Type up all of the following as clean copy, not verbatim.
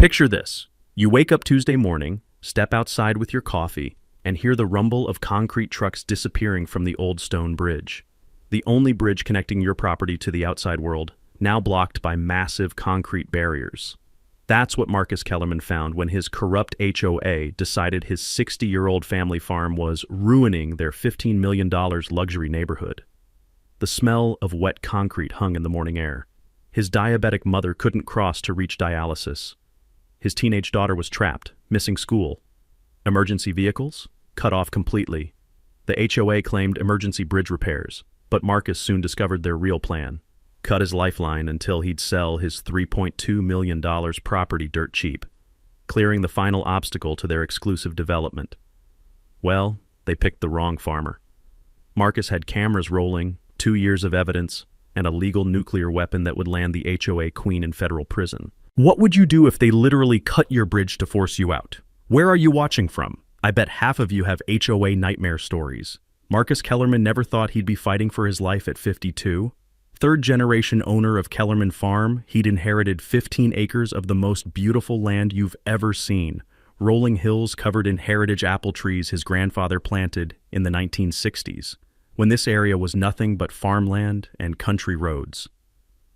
Picture this. You wake up Tuesday morning, step outside with your coffee, and hear the rumble of concrete trucks disappearing from the old stone bridge. The only bridge connecting your property to the outside world, now blocked by massive concrete barriers. That's what Marcus Kellerman found when his corrupt HOA decided his 60-year-old family farm was ruining their $15 million luxury neighborhood. The smell of wet concrete hung in the morning air. His diabetic mother couldn't cross to reach dialysis. His teenage daughter was trapped, missing school. Emergency vehicles? Cut off completely. The HOA claimed emergency bridge repairs, but Marcus soon discovered their real plan. Cut his lifeline until he'd sell his $3.2 million property dirt cheap, clearing the final obstacle to their exclusive development. Well, they picked the wrong farmer. Marcus had cameras rolling, 2 years of evidence, and a legal nuclear weapon that would land the HOA queen in federal prison. What would you do if they literally cut your bridge to force you out? Where are you watching from? I bet half of you have HOA nightmare stories. Marcus Kellerman never thought he'd be fighting for his life at 52. Third-generation owner of Kellerman Farm, he'd inherited 15 acres of the most beautiful land you've ever seen, rolling hills covered in heritage apple trees his grandfather planted in the 1960s, when this area was nothing but farmland and country roads.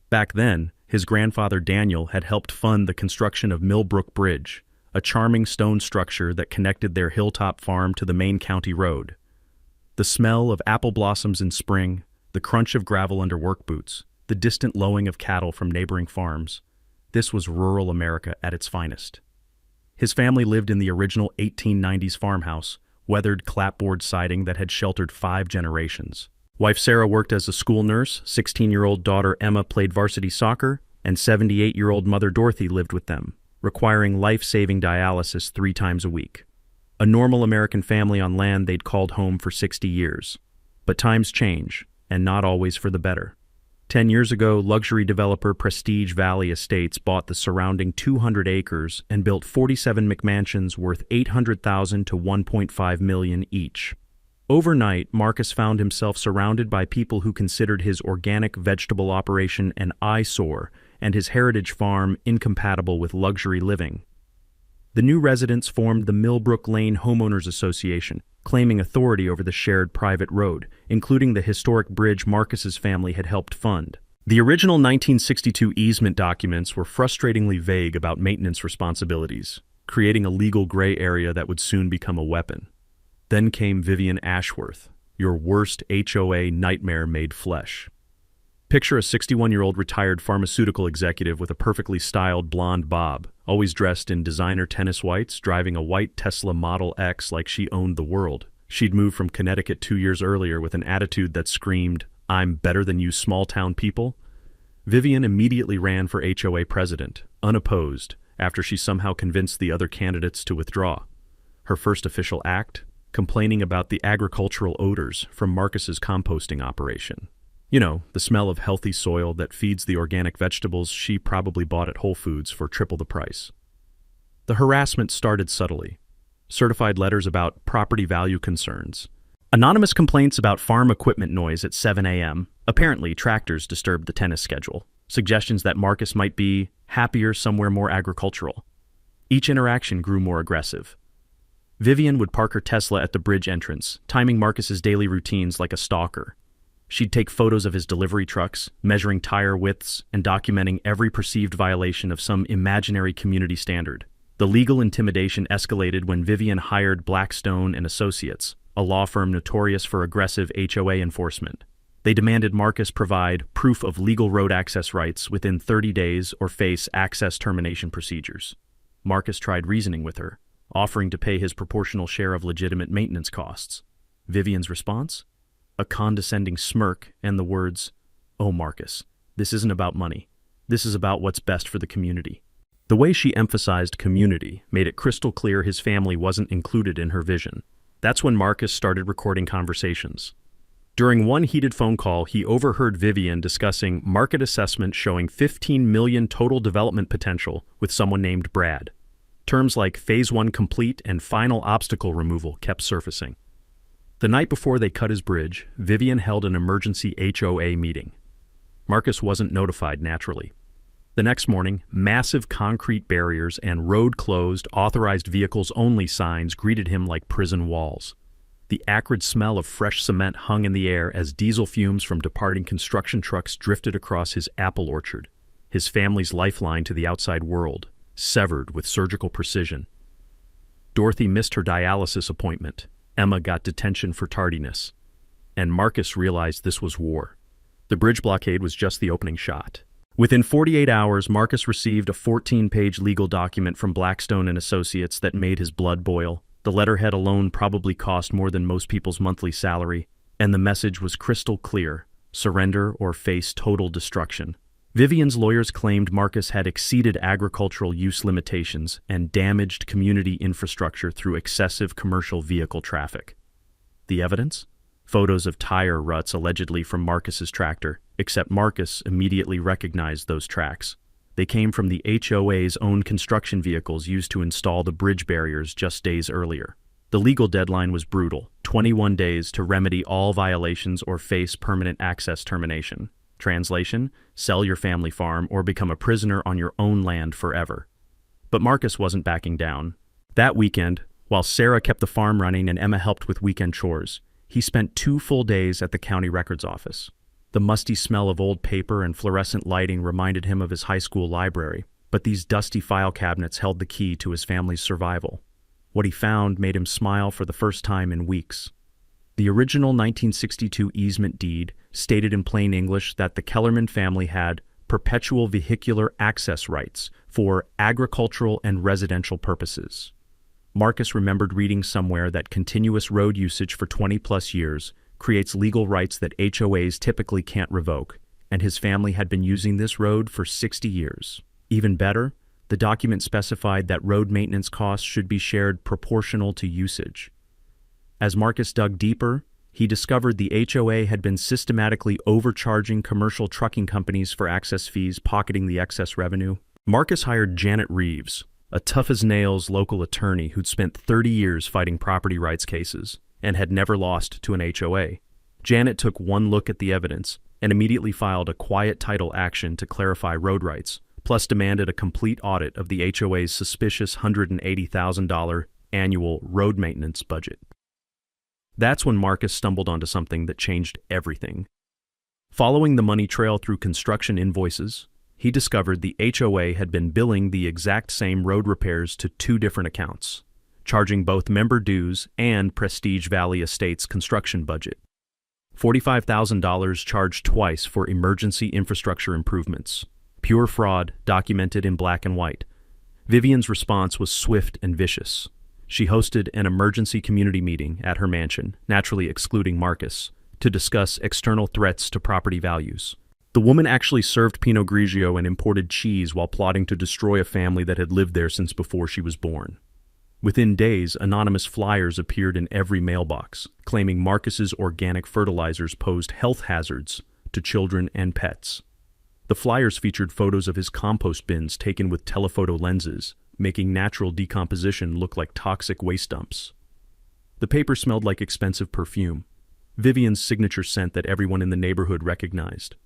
Back then, his grandfather Daniel had helped fund the construction of Millbrook Bridge, a charming stone structure that connected their hilltop farm to the main county road. The smell of apple blossoms in spring, the crunch of gravel under work boots, the distant lowing of cattle from neighboring farms. This was rural America at its finest. His family lived in the original 1890s farmhouse, weathered clapboard siding that had sheltered 5 generations. Wife Sarah worked as a school nurse, 16-year-old daughter Emma played varsity soccer, and 78-year-old mother Dorothy lived with them, requiring life-saving dialysis 3 times a week. A normal American family on land they'd called home for 60 years. But times change, and not always for the better. 10 years ago, luxury developer Prestige Valley Estates bought the surrounding 200 acres and built 47 McMansions worth $800,000 to $1.5 million each. Overnight, Marcus found himself surrounded by people who considered his organic vegetable operation an eyesore and his heritage farm incompatible with luxury living. The new residents formed the Millbrook Lane Homeowners Association, claiming authority over the shared private road, including the historic bridge Marcus's family had helped fund. The original 1962 easement documents were frustratingly vague about maintenance responsibilities, creating a legal gray area that would soon become a weapon. Then came Vivian Ashworth, your worst HOA nightmare made flesh. Picture a 61-year-old retired pharmaceutical executive with a perfectly styled blonde bob, always dressed in designer tennis whites, driving a white Tesla Model X like she owned the world. She'd moved from Connecticut 2 years earlier with an attitude that screamed, "I'm better than you small-town people." Vivian immediately ran for HOA president, unopposed, after she somehow convinced the other candidates to withdraw. Her first official act? Complaining about the agricultural odors from Marcus's composting operation. You know, the smell of healthy soil that feeds the organic vegetables she probably bought at Whole Foods for triple the price. The harassment started subtly. Certified letters about property value concerns. Anonymous complaints about farm equipment noise at 7 a.m. Apparently, tractors disturbed the tennis schedule. Suggestions that Marcus might be happier somewhere more agricultural. Each interaction grew more aggressive. Vivian would park her Tesla at the bridge entrance, timing Marcus's daily routines like a stalker. She'd take photos of his delivery trucks, measuring tire widths and documenting every perceived violation of some imaginary community standard. The legal intimidation escalated when Vivian hired Blackstone and Associates, a law firm notorious for aggressive HOA enforcement. They demanded Marcus provide proof of legal road access rights within 30 days or face access termination procedures. Marcus tried reasoning with her, offering to pay his proportional share of legitimate maintenance costs. Vivian's response? A condescending smirk and the words, "Oh, Marcus, this isn't about money. This is about what's best for the community." The way she emphasized community made it crystal clear his family wasn't included in her vision. That's when Marcus started recording conversations. During one heated phone call, he overheard Vivian discussing market assessment showing 15 million total development potential with someone named Brad. Terms like Phase 1 complete and final obstacle removal kept surfacing. The night before they cut his bridge, Vivian held an emergency HOA meeting. Marcus wasn't notified naturally. The next morning, massive concrete barriers and road-closed, authorized vehicles only signs greeted him like prison walls. The acrid smell of fresh cement hung in the air as diesel fumes from departing construction trucks drifted across his apple orchard, his family's lifeline to the outside world, severed with surgical precision. Dorothy missed her dialysis appointment. Emma got detention for tardiness. And Marcus realized this was war. The bridge blockade was just the opening shot. Within 48 hours, Marcus received a 14-page legal document from Blackstone and Associates that made his blood boil. The letterhead alone probably cost more than most people's monthly salary, and the message was crystal clear: surrender or face total destruction. Vivian's lawyers claimed Marcus had exceeded agricultural use limitations and damaged community infrastructure through excessive commercial vehicle traffic. The evidence? Photos of tire ruts allegedly from Marcus's tractor, except Marcus immediately recognized those tracks. They came from the HOA's own construction vehicles used to install the bridge barriers just days earlier. The legal deadline was brutal: 21 days to remedy all violations or face permanent access termination. Translation: sell your family farm or become a prisoner on your own land forever. But Marcus wasn't backing down. That weekend, while Sarah kept the farm running and Emma helped with weekend chores, he spent 2 full days at the county records office. The musty smell of old paper and fluorescent lighting reminded him of his high school library, but these dusty file cabinets held the key to his family's survival. What he found made him smile for the first time in weeks. The original 1962 easement deed stated in plain English that the Kellerman family had perpetual vehicular access rights for agricultural and residential purposes. Marcus remembered reading somewhere that continuous road usage for 20-plus years creates legal rights that HOAs typically can't revoke, and his family had been using this road for 60 years. Even better, the document specified that road maintenance costs should be shared proportional to usage. As Marcus dug deeper, he discovered the HOA had been systematically overcharging commercial trucking companies for access fees, pocketing the excess revenue. Marcus hired Janet Reeves, a tough-as-nails local attorney who'd spent 30 years fighting property rights cases and had never lost to an HOA. Janet took one look at the evidence and immediately filed a quiet title action to clarify road rights, plus demanded a complete audit of the HOA's suspicious $180,000 annual road maintenance budget. That's when Marcus stumbled onto something that changed everything. Following the money trail through construction invoices, he discovered the HOA had been billing the exact same road repairs to 2 different accounts, charging both member dues and Prestige Valley Estates' construction budget. $45,000 charged twice for emergency infrastructure improvements. Pure fraud, documented in black and white. Vivian's response was swift and vicious. She hosted an emergency community meeting at her mansion, naturally excluding Marcus, to discuss external threats to property values. The woman actually served Pinot Grigio and imported cheese while plotting to destroy a family that had lived there since before she was born. Within days, anonymous flyers appeared in every mailbox, claiming Marcus's organic fertilizers posed health hazards to children and pets. The flyers featured photos of his compost bins taken with telephoto lenses, making natural decomposition look like toxic waste dumps. The paper smelled like expensive perfume, Vivian's signature scent that everyone in the neighborhood recognized.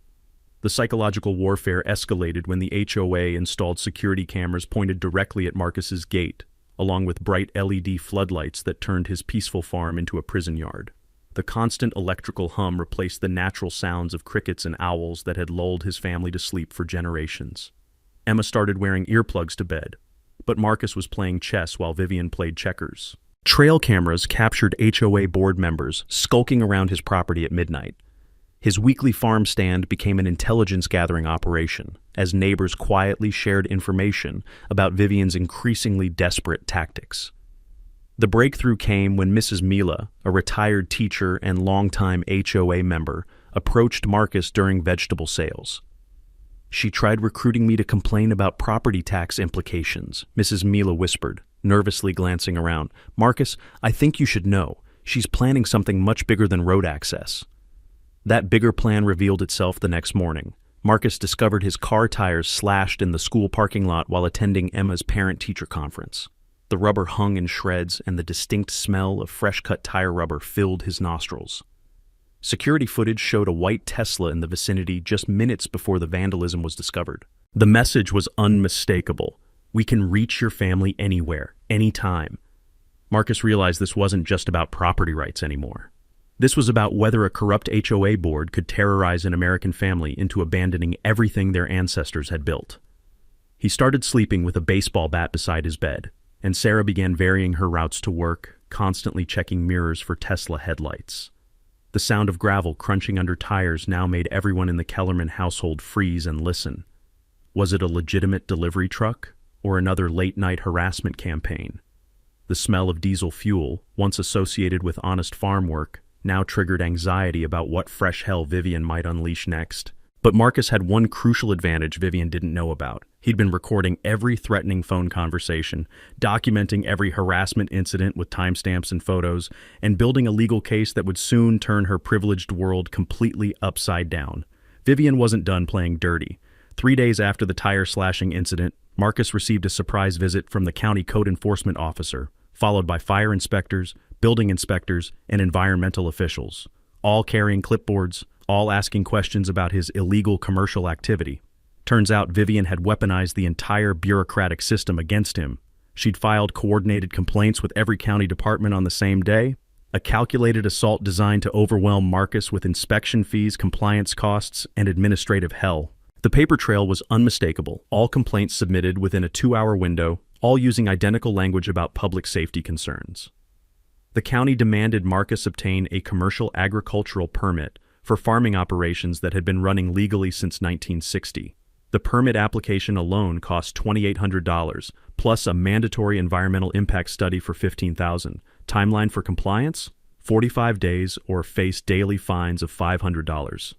The psychological warfare escalated when the HOA installed security cameras pointed directly at Marcus's gate, along with bright LED floodlights that turned his peaceful farm into a prison yard. The constant electrical hum replaced the natural sounds of crickets and owls that had lulled his family to sleep for generations. Emma started wearing earplugs to bed, but Marcus was playing chess while Vivian played checkers. Trail cameras captured HOA board members skulking around his property at midnight. His weekly farm stand became an intelligence-gathering operation, as neighbors quietly shared information about Vivian's increasingly desperate tactics. The breakthrough came when Mrs. Mila, a retired teacher and longtime HOA member, approached Marcus during vegetable sales. "She tried recruiting me to complain about property tax implications," Mrs. Mila whispered, nervously glancing around. "Marcus, I think you should know. She's planning something much bigger than road access." That bigger plan revealed itself the next morning. Marcus discovered his car tires slashed in the school parking lot while attending Emma's parent-teacher conference. The rubber hung in shreds, and the distinct smell of fresh-cut tire rubber filled his nostrils. Security footage showed a white Tesla in the vicinity just minutes before the vandalism was discovered. The message was unmistakable. We can reach your family anywhere, anytime. Marcus realized this wasn't just about property rights anymore. This was about whether a corrupt HOA board could terrorize an American family into abandoning everything their ancestors had built. He started sleeping with a baseball bat beside his bed, and Sarah began varying her routes to work, constantly checking mirrors for Tesla headlights. The sound of gravel crunching under tires now made everyone in the Kellerman household freeze and listen. Was it a legitimate delivery truck, or another late-night harassment campaign? The smell of diesel fuel, once associated with honest farm work, now triggered anxiety about what fresh hell Vivian might unleash next. But Marcus had one crucial advantage Vivian didn't know about. He'd been recording every threatening phone conversation, documenting every harassment incident with timestamps and photos, and building a legal case that would soon turn her privileged world completely upside down. Vivian wasn't done playing dirty. 3 days after the tire-slashing incident, Marcus received a surprise visit from the county code enforcement officer, followed by fire inspectors, building inspectors, and environmental officials, all carrying clipboards, all asking questions about his illegal commercial activity. Turns out Vivian had weaponized the entire bureaucratic system against him. She'd filed coordinated complaints with every county department on the same day, a calculated assault designed to overwhelm Marcus with inspection fees, compliance costs, and administrative hell. The paper trail was unmistakable, all complaints submitted within a 2-hour window, all using identical language about public safety concerns. The county demanded Marcus obtain a commercial agricultural permit for farming operations that had been running legally since 1960. The permit application alone cost $2,800, plus a mandatory environmental impact study for $15,000. Timeline for compliance? 45 days or face daily fines of $500.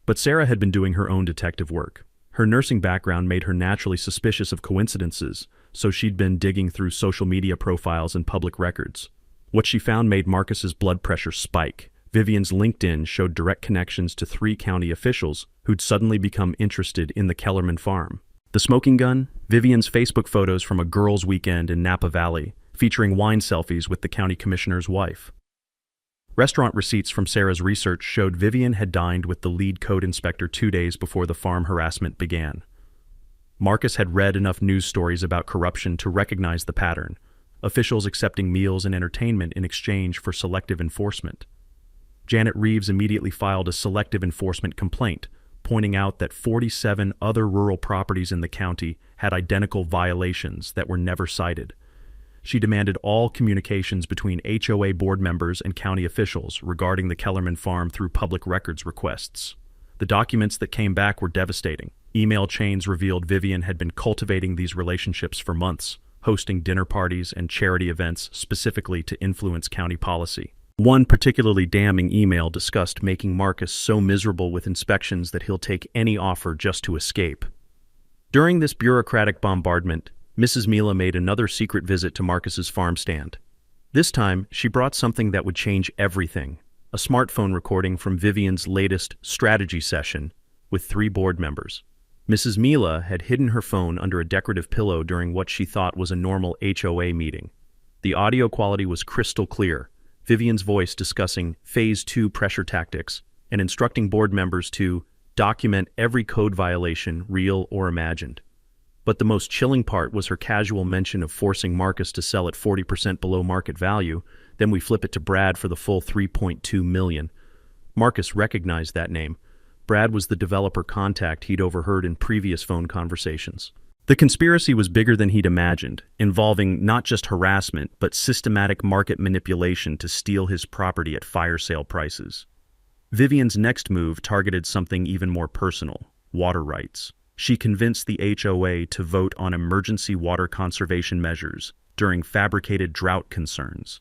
But Sarah had been doing her own detective work. Her nursing background made her naturally suspicious of coincidences, so she'd been digging through social media profiles and public records. What she found made Marcus's blood pressure spike. Vivian's LinkedIn showed direct connections to 3 county officials who'd suddenly become interested in the Kellerman farm. The smoking gun? Vivian's Facebook photos from a girls' weekend in Napa Valley, featuring wine selfies with the county commissioner's wife. Restaurant receipts from Sarah's research showed Vivian had dined with the lead code inspector 2 days before the farm harassment began. Marcus had read enough news stories about corruption to recognize the pattern, officials accepting meals and entertainment in exchange for selective enforcement. Janet Reeves immediately filed a selective enforcement complaint, pointing out that 47 other rural properties in the county had identical violations that were never cited. She demanded all communications between HOA board members and county officials regarding the Kellerman farm through public records requests. The documents that came back were devastating. Email chains revealed Vivian had been cultivating these relationships for months, hosting dinner parties and charity events specifically to influence county policy. One particularly damning email discussed making Marcus so miserable with inspections that he'll take any offer just to escape. During this bureaucratic bombardment, Mrs. Mila made another secret visit to Marcus's farm stand. This time, she brought something that would change everything, a smartphone recording from Vivian's latest strategy session with 3 board members. Mrs. Mila had hidden her phone under a decorative pillow during what she thought was a normal HOA meeting. The audio quality was crystal clear, Vivian's voice discussing Phase 2 pressure tactics and instructing board members to document every code violation, real or imagined. But the most chilling part was her casual mention of forcing Marcus to sell at 40% below market value. Then we flip it to Brad for the full $3.2 million. Marcus recognized that name. Brad was the developer contact he'd overheard in previous phone conversations. The conspiracy was bigger than he'd imagined, involving not just harassment, but systematic market manipulation to steal his property at fire sale prices. Vivian's next move targeted something even more personal: water rights. She convinced the HOA to vote on emergency water conservation measures during fabricated drought concerns.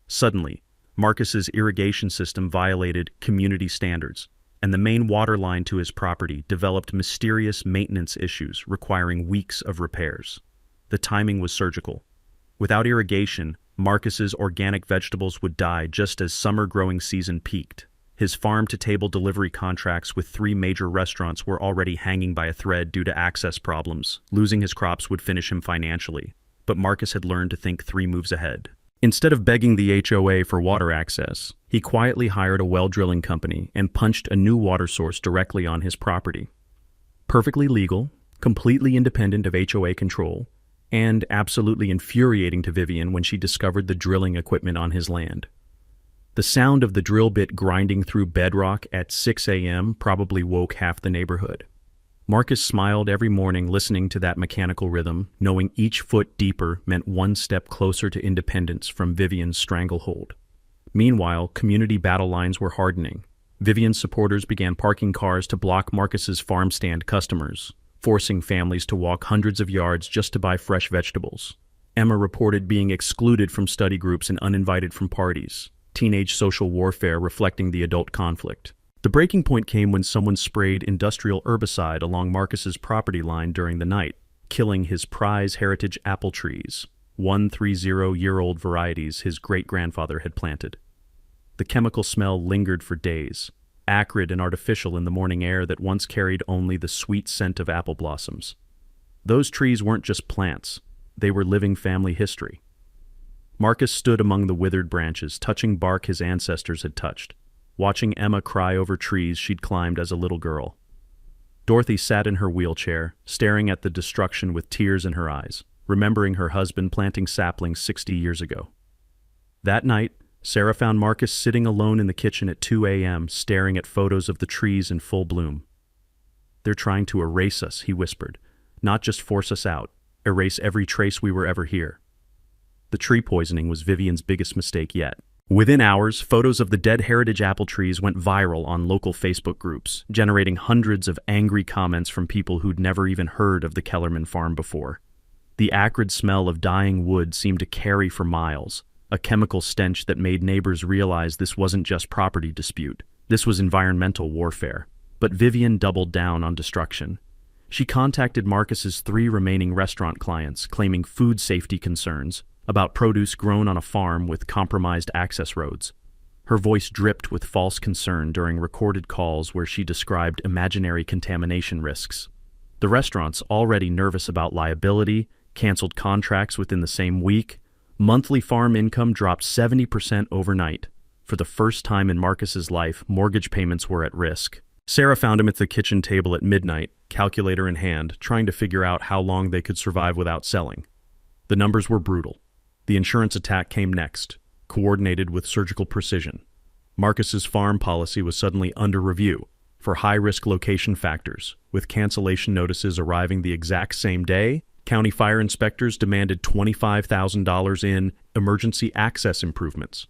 Suddenly, Marcus's irrigation system violated community standards, and the main water line to his property developed mysterious maintenance issues requiring weeks of repairs. The timing was surgical. Without irrigation, Marcus's organic vegetables would die just as summer growing season peaked. His farm-to-table delivery contracts with 3 major restaurants were already hanging by a thread due to access problems. Losing his crops would finish him financially. But Marcus had learned to think 3 moves ahead. Instead of begging the HOA for water access, he quietly hired a well drilling company and punched a new water source directly on his property. Perfectly legal, completely independent of HOA control, and absolutely infuriating to Vivian when she discovered the drilling equipment on his land. The sound of the drill bit grinding through bedrock at 6 a.m. probably woke half the neighborhood. Marcus smiled every morning listening to that mechanical rhythm, knowing each foot deeper meant one step closer to independence from Vivian's stranglehold. Meanwhile, community battle lines were hardening. Vivian's supporters began parking cars to block Marcus's farm stand customers, forcing families to walk hundreds of yards just to buy fresh vegetables. Emma reported being excluded from study groups and uninvited from parties, teenage social warfare reflecting the adult conflict. The breaking point came when someone sprayed industrial herbicide along Marcus's property line during the night, killing his prize heritage apple trees, 130-year-old varieties his great-grandfather had planted. The chemical smell lingered for days, acrid and artificial in the morning air that once carried only the sweet scent of apple blossoms. Those trees weren't just plants, they were living family history. Marcus stood among the withered branches, touching bark his ancestors had touched, watching Emma cry over trees she'd climbed as a little girl. Dorothy sat in her wheelchair, staring at the destruction with tears in her eyes, remembering her husband planting saplings 60 years ago. That night, Sarah found Marcus sitting alone in the kitchen at 2 a.m., staring at photos of the trees in full bloom. "They're trying to erase us," he whispered, "not just force us out, erase every trace we were ever here." The tree poisoning was Vivian's biggest mistake yet. Within hours, photos of the dead heritage apple trees went viral on local Facebook groups, generating hundreds of angry comments from people who'd never even heard of the Kellerman farm before. The acrid smell of dying wood seemed to carry for miles, a chemical stench that made neighbors realize this wasn't just property dispute. This was environmental warfare. But Vivian doubled down on destruction. She contacted Marcus's 3 remaining restaurant clients, claiming food safety concerns about produce grown on a farm with compromised access roads. Her voice dripped with false concern during recorded calls where she described imaginary contamination risks. The restaurants, already nervous about liability, canceled contracts within the same week. Monthly farm income dropped 70% overnight. For the first time in Marcus's life, mortgage payments were at risk. Sarah found him at the kitchen table at midnight, calculator in hand, trying to figure out how long they could survive without selling. The numbers were brutal. The insurance attack came next, coordinated with surgical precision. Marcus's farm policy was suddenly under review for high-risk location factors, with cancellation notices arriving the exact same day. County fire inspectors demanded $25,000 in emergency access improvements.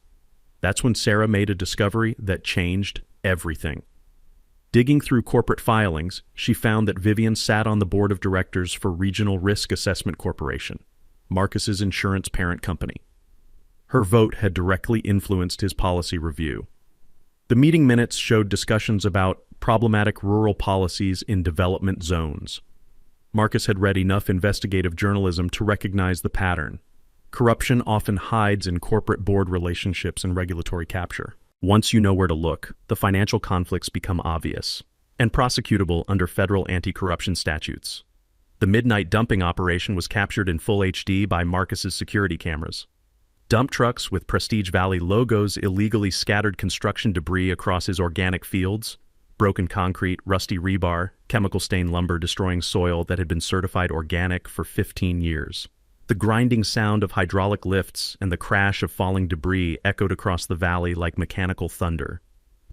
That's when Sarah made a discovery that changed everything. Digging through corporate filings, she found that Vivian sat on the board of directors for Regional Risk Assessment Corporation, Marcus's insurance parent company. Her vote had directly influenced his policy review. The meeting minutes showed discussions about problematic rural policies in development zones. Marcus had read enough investigative journalism to recognize the pattern. Corruption often hides in corporate board relationships and regulatory capture. Once you know where to look, the financial conflicts become obvious and prosecutable under federal anti-corruption statutes. The midnight dumping operation was captured in full HD by Marcus's security cameras. Dump trucks with Prestige Valley logos illegally scattered construction debris across his organic fields, broken concrete, rusty rebar, chemical-stained lumber destroying soil that had been certified organic for 15 years. The grinding sound of hydraulic lifts and the crash of falling debris echoed across the valley like mechanical thunder.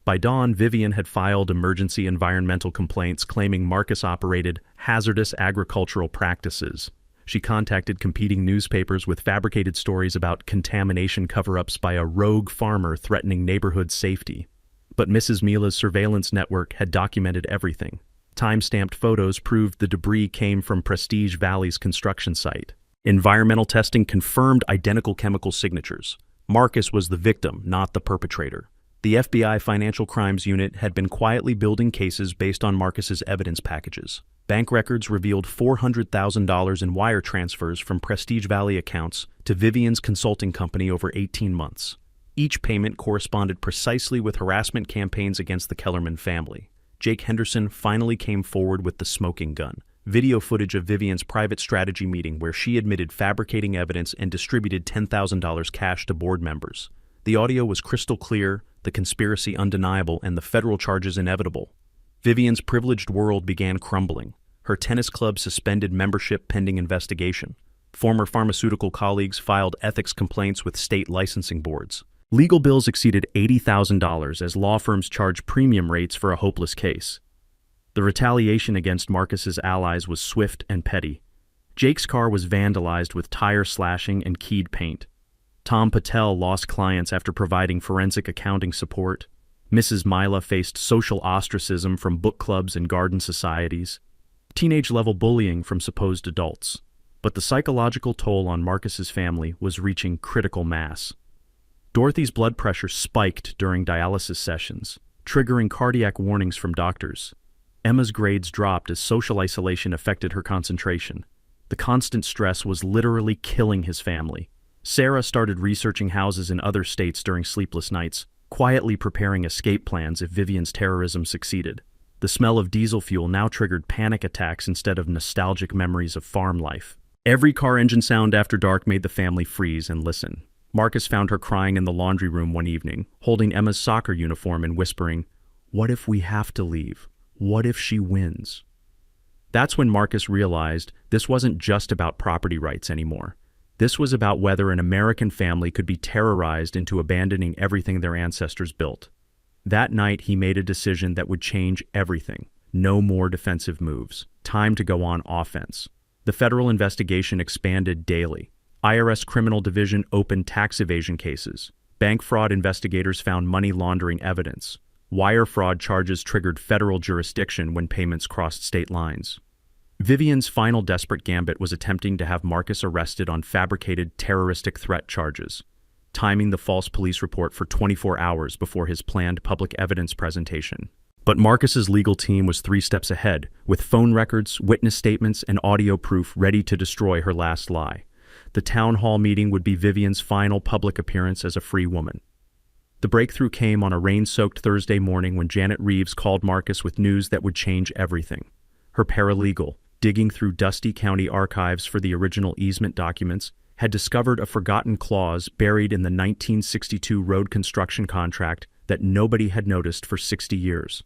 By dawn, Vivian had filed emergency environmental complaints claiming Marcus operated hazardous agricultural practices. She contacted competing newspapers with fabricated stories about contamination cover-ups by a rogue farmer threatening neighborhood safety. But Mrs. Mila's surveillance network had documented everything. Time-stamped photos proved the debris came from Prestige Valley's construction site. Environmental testing confirmed identical chemical signatures. Marcus was the victim, not the perpetrator. The FBI Financial Crimes Unit had been quietly building cases based on Marcus's evidence packages. Bank records revealed $400,000 in wire transfers from Prestige Valley accounts to Vivian's consulting company over 18 months. Each payment corresponded precisely with harassment campaigns against the Kellerman family. Jake Henderson finally came forward with the smoking gun. Video footage of Vivian's private strategy meeting where she admitted fabricating evidence and distributed $10,000 cash to board members. The audio was crystal clear, the conspiracy undeniable, and the federal charges inevitable. Vivian's privileged world began crumbling. Her tennis club suspended membership pending investigation. Former pharmaceutical colleagues filed ethics complaints with state licensing boards. Legal bills exceeded $80,000 as law firms charged premium rates for a hopeless case. The retaliation against Marcus's allies was swift and petty. Jake's car was vandalized with tire slashing and keyed paint. Tom Patel lost clients after providing forensic accounting support. Mrs. Mila faced social ostracism from book clubs and garden societies. Teenage-level bullying from supposed adults. But the psychological toll on Marcus's family was reaching critical mass. Dorothy's blood pressure spiked during dialysis sessions, triggering cardiac warnings from doctors. Emma's grades dropped as social isolation affected her concentration. The constant stress was literally killing his family. Sarah started researching houses in other states during sleepless nights, quietly preparing escape plans if Vivian's terrorism succeeded. The smell of diesel fuel now triggered panic attacks instead of nostalgic memories of farm life. Every car engine sound after dark made the family freeze and listen. Marcus found her crying in the laundry room one evening, holding Emma's soccer uniform and whispering, "What if we have to leave? What if she wins?" That's when Marcus realized this wasn't just about property rights anymore. This was about whether an American family could be terrorized into abandoning everything their ancestors built. That night, he made a decision that would change everything. No more defensive moves. Time to go on offense. The federal investigation expanded daily. IRS Criminal Division opened tax evasion cases. Bank fraud investigators found money laundering evidence. Wire fraud charges triggered federal jurisdiction when payments crossed state lines. Vivian's final desperate gambit was attempting to have Marcus arrested on fabricated terroristic threat charges, timing the false police report for 24 hours before his planned public evidence presentation. But Marcus's legal team was 3 steps ahead, with phone records, witness statements, and audio proof ready to destroy her last lie. The town hall meeting would be Vivian's final public appearance as a free woman. The breakthrough came on a rain-soaked Thursday morning when Janet Reeves called Marcus with news that would change everything. Her paralegal, digging through dusty county archives for the original easement documents, had discovered a forgotten clause buried in the 1962 road construction contract that nobody had noticed for 60 years.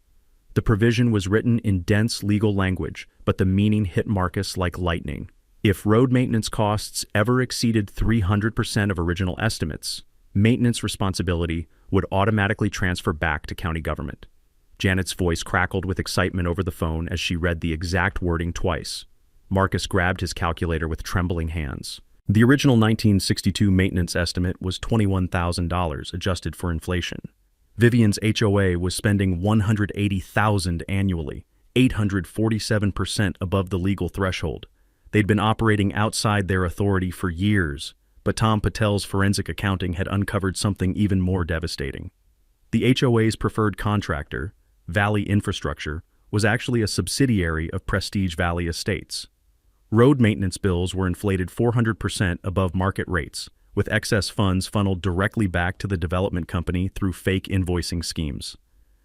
The provision was written in dense legal language, but the meaning hit Marcus like lightning. If road maintenance costs ever exceeded 300% of original estimates, maintenance responsibility would automatically transfer back to county government. Janet's voice crackled with excitement over the phone as she read the exact wording twice. Marcus grabbed his calculator with trembling hands. The original 1962 maintenance estimate was $21,000 adjusted for inflation. Vivian's HOA was spending $180,000 annually, 847% above the legal threshold. They'd been operating outside their authority for years, but Tom Patel's forensic accounting had uncovered something even more devastating. The HOA's preferred contractor, Valley Infrastructure, was actually a subsidiary of Prestige Valley Estates. Road maintenance bills were inflated 400% above market rates, with excess funds funneled directly back to the development company through fake invoicing schemes.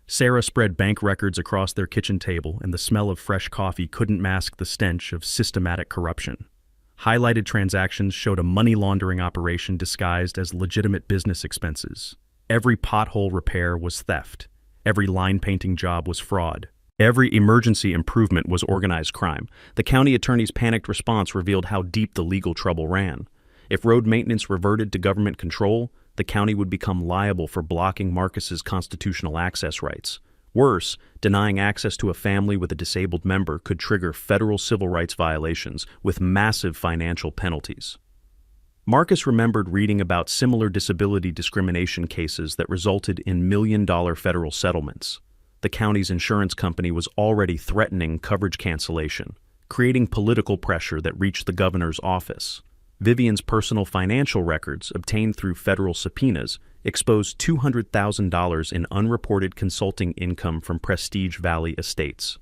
Sarah spread bank records across their kitchen table, and the smell of fresh coffee couldn't mask the stench of systematic corruption. Highlighted transactions showed a money laundering operation disguised as legitimate business expenses. Every pothole repair was theft. Every line painting job was fraud. Every emergency improvement was organized crime. The county attorney's panicked response revealed how deep the legal trouble ran. If road maintenance reverted to government control, the county would become liable for blocking Marcus's constitutional access rights. Worse, denying access to a family with a disabled member could trigger federal civil rights violations with massive financial penalties. Marcus remembered reading about similar disability discrimination cases that resulted in million-dollar federal settlements. The county's insurance company was already threatening coverage cancellation, creating political pressure that reached the governor's office. Vivian's personal financial records, obtained through federal subpoenas, exposed $200,000 in unreported consulting income from Prestige Valley Estates.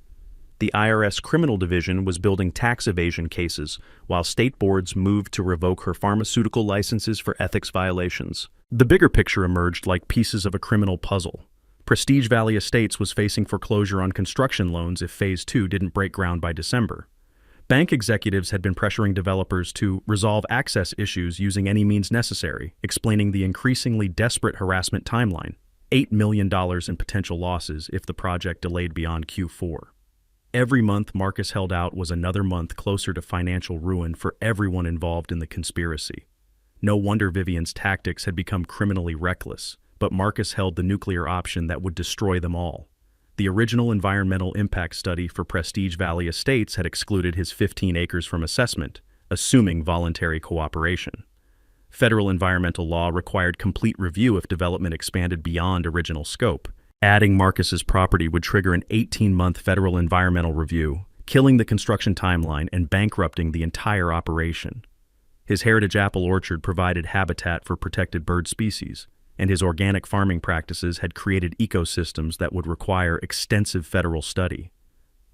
The IRS Criminal Division was building tax evasion cases, while state boards moved to revoke her pharmaceutical licenses for ethics violations. The bigger picture emerged like pieces of a criminal puzzle. Prestige Valley Estates was facing foreclosure on construction loans if Phase 2 didn't break ground by December. Bank executives had been pressuring developers to resolve access issues using any means necessary, explaining the increasingly desperate harassment timeline: $8 million in potential losses if the project delayed beyond Q4. Every month Marcus held out was another month closer to financial ruin for everyone involved in the conspiracy. No wonder Vivian's tactics had become criminally reckless, but Marcus held the nuclear option that would destroy them all. The original environmental impact study for Prestige Valley Estates had excluded his 15 acres from assessment, assuming voluntary cooperation. Federal environmental law required complete review if development expanded beyond original scope. Adding Marcus's property would trigger an 18-month federal environmental review, killing the construction timeline and bankrupting the entire operation. His heritage apple orchard provided habitat for protected bird species, and his organic farming practices had created ecosystems that would require extensive federal study.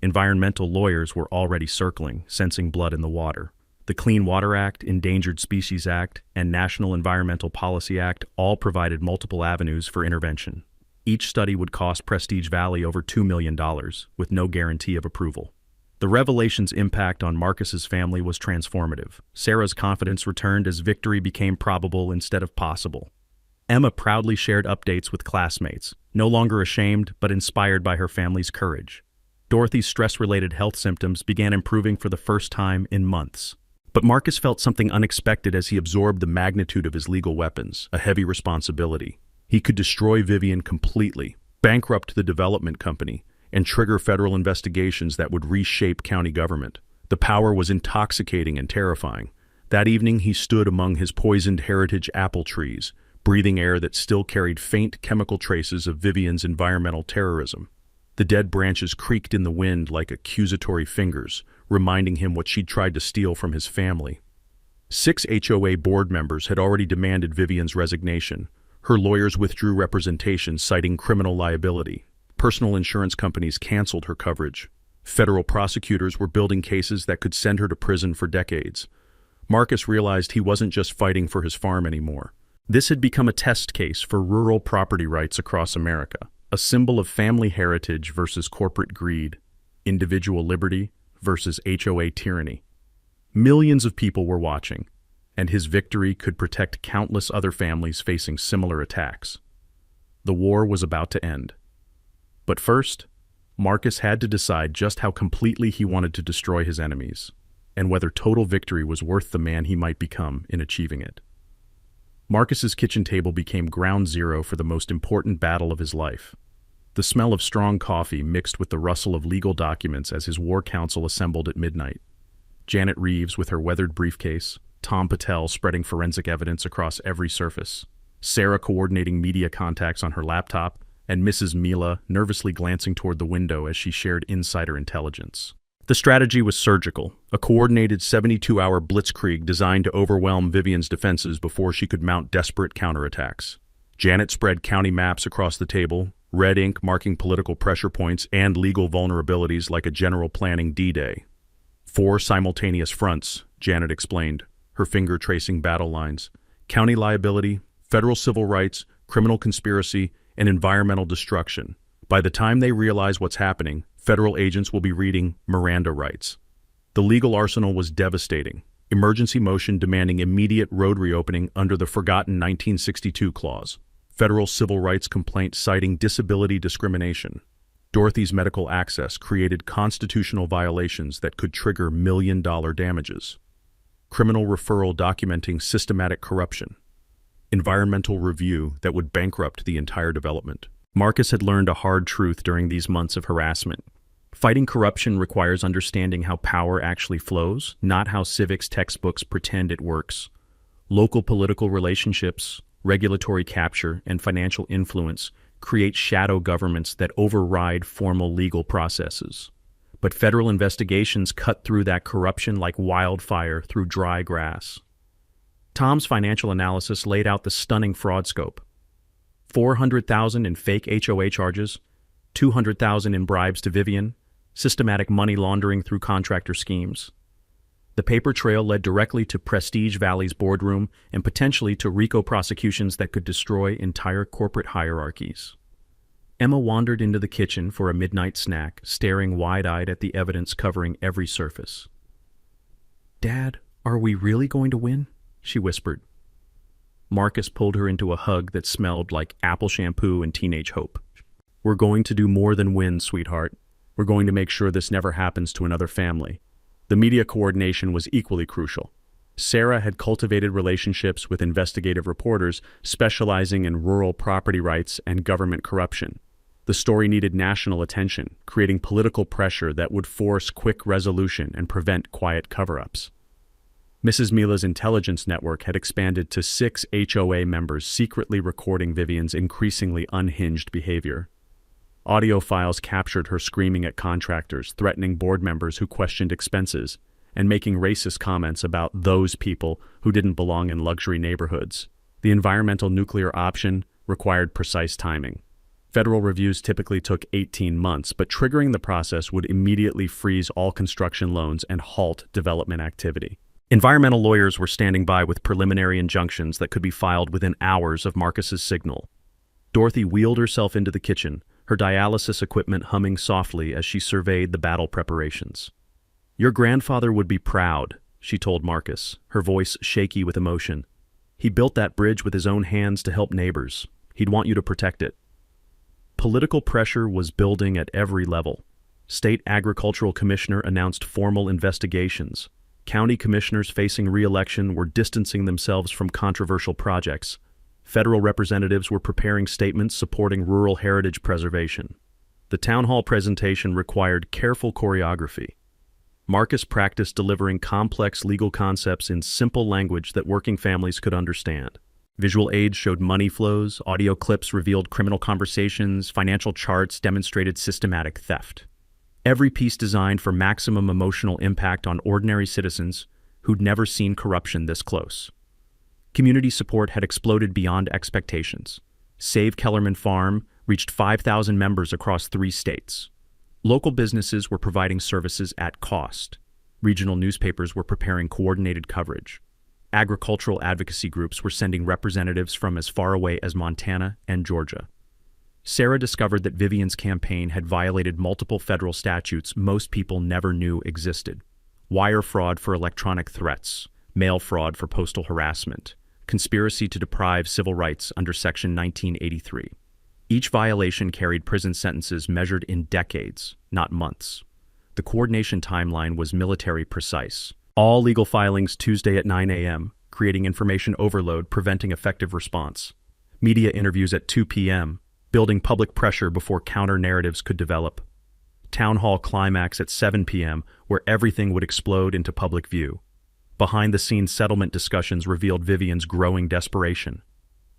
Environmental lawyers were already circling, sensing blood in the water. The Clean Water Act, Endangered Species Act, and National Environmental Policy Act all provided multiple avenues for intervention. Each study would cost Prestige Valley over $2 million, with no guarantee of approval. The revelation's impact on Marcus's family was transformative. Sarah's confidence returned as victory became probable instead of possible. Emma proudly shared updates with classmates, no longer ashamed but inspired by her family's courage. Dorothy's stress-related health symptoms began improving for the first time in months. But Marcus felt something unexpected as he absorbed the magnitude of his legal weapons, a heavy responsibility. He could destroy Vivian completely, bankrupt the development company, and trigger federal investigations that would reshape county government. The power was intoxicating and terrifying. That evening he stood among his poisoned heritage apple trees, breathing air that still carried faint chemical traces of Vivian's environmental terrorism. The dead branches creaked in the wind like accusatory fingers, reminding him what she'd tried to steal from his family. 6 HOA board members had already demanded Vivian's resignation. Her lawyers withdrew representation, citing criminal liability. Personal insurance companies canceled her coverage. Federal prosecutors were building cases that could send her to prison for decades. Marcus realized he wasn't just fighting for his farm anymore. This had become a test case for rural property rights across America, a symbol of family heritage versus corporate greed, individual liberty versus HOA tyranny. Millions of people were watching, and his victory could protect countless other families facing similar attacks. The war was about to end. But first, Marcus had to decide just how completely he wanted to destroy his enemies, and whether total victory was worth the man he might become in achieving it. Marcus's kitchen table became ground zero for the most important battle of his life. The smell of strong coffee mixed with the rustle of legal documents as his war council assembled at midnight. Janet Reeves with her weathered briefcase, Tom Patel spreading forensic evidence across every surface, Sarah coordinating media contacts on her laptop, and Mrs. Mila nervously glancing toward the window as she shared insider intelligence. The strategy was surgical, a coordinated 72-hour blitzkrieg designed to overwhelm Vivian's defenses before she could mount desperate counterattacks. Janet spread county maps across the table, red ink marking political pressure points and legal vulnerabilities like a general planning D-Day. 4 simultaneous fronts, Janet explained, her finger tracing battle lines: county liability, federal civil rights, criminal conspiracy, and environmental destruction. By the time they realize what's happening, federal agents will be reading Miranda rights. The legal arsenal was devastating. Emergency motion demanding immediate road reopening under the forgotten 1962 clause. Federal civil rights complaint citing disability discrimination. Dorothy's medical access created constitutional violations that could trigger million-dollar damages. Criminal referral documenting systematic corruption. Environmental review that would bankrupt the entire development. Marcus had learned a hard truth during these months of harassment. Fighting corruption requires understanding how power actually flows, not how civics textbooks pretend it works. Local political relationships, regulatory capture, and financial influence create shadow governments that override formal legal processes. But federal investigations cut through that corruption like wildfire through dry grass. Tom's financial analysis laid out the stunning fraud scope. $400,000 in fake HOA charges, $200,000 in bribes to Vivian, systematic money laundering through contractor schemes. The paper trail led directly to Prestige Valley's boardroom and potentially to RICO prosecutions that could destroy entire corporate hierarchies. Emma wandered into the kitchen for a midnight snack, staring wide-eyed at the evidence covering every surface. "Dad, are we really going to win?" she whispered. Marcus pulled her into a hug that smelled like apple shampoo and teenage hope. "We're going to do more than win, sweetheart. We're going to make sure this never happens to another family. The media coordination was equally crucial. Sarah had cultivated relationships with investigative reporters specializing in rural property rights and government corruption. The story needed national attention, creating political pressure that would force quick resolution and prevent quiet cover-ups. Mrs. Mila's intelligence network had expanded to 6 HOA members secretly recording Vivian's increasingly unhinged behavior. Audio files captured her screaming at contractors, threatening board members who questioned expenses, and making racist comments about those people who didn't belong in luxury neighborhoods. The environmental nuclear option required precise timing. Federal reviews typically took 18 months, but triggering the process would immediately freeze all construction loans and halt development activity. Environmental lawyers were standing by with preliminary injunctions that could be filed within hours of Marcus's signal. Dorothy wheeled herself into the kitchen, her dialysis equipment humming softly as she surveyed the battle preparations. "Your grandfather would be proud," she told Marcus, her voice shaky with emotion. "He built that bridge with his own hands to help neighbors. He'd want you to protect it." Political pressure was building at every level. State Agricultural Commissioner announced formal investigations. County commissioners facing re-election were distancing themselves from controversial projects. Federal representatives were preparing statements supporting rural heritage preservation. The town hall presentation required careful choreography. Marcus practiced delivering complex legal concepts in simple language that working families could understand. Visual aids showed money flows, audio clips revealed criminal conversations, financial charts demonstrated systematic theft. Every piece designed for maximum emotional impact on ordinary citizens who'd never seen corruption this close. Community support had exploded beyond expectations. Save Kellerman Farm reached 5,000 members across 3 states. Local businesses were providing services at cost. Regional newspapers were preparing coordinated coverage. Agricultural advocacy groups were sending representatives from as far away as Montana and Georgia. Sarah discovered that Vivian's campaign had violated multiple federal statutes most people never knew existed. Wire fraud for electronic threats, mail fraud for postal harassment, conspiracy to deprive civil rights under Section 1983. Each violation carried prison sentences measured in decades, not months. The coordination timeline was military precise. All legal filings Tuesday at 9 a.m., creating information overload, preventing effective response. Media interviews at 2 p.m., building public pressure before counter-narratives could develop. Town hall climax at 7 p.m., where everything would explode into public view. Behind-the-scenes settlement discussions revealed Vivian's growing desperation.